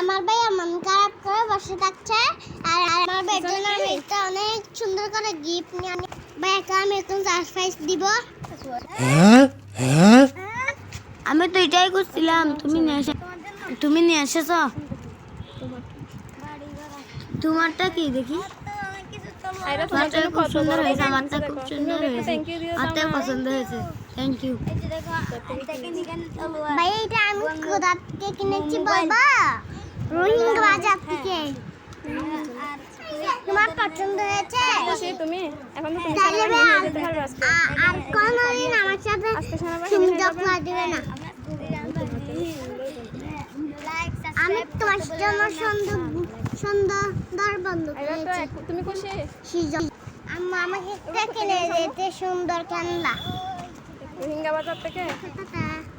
আমার ভাই মন খারাপ করে বসে থাকছে আর আমার ভাইয়ের জন্য আমি একটা অনেক সুন্দর করে গিফট নিয়ে আনি ভাইকে আমি এখন সারপ্রাইজ দিব। আমি তো এটাই করছিলাম, তুমি নিয়ে এসেছ। তোমারটা কি দেখি? তোমারটা খুব সুন্দর হয়েছে, আমারটা খুব সুন্দর হয়েছে, আমারটাও পছন্দ হয়েছে। থ্যাংক ইউ ভাই এটা আমি কোথা থেকে কিনেছি বাবা? রোহিঙ্গা বাজার থেকে। তোমার পছন্দ হয়েছে? তুমি এখন তো তাহলে আর কোনোদিন আমার সাথে সুন্দর করে দিবে না। আমি তোমার জন্য সুন্দর বন্ধু কিনেছি। তুমি খুশি? আম্মা আমাকে একটা কিনে দিতে সুন্দর খেলনা। রোহিঙ্গা বাজার থেকে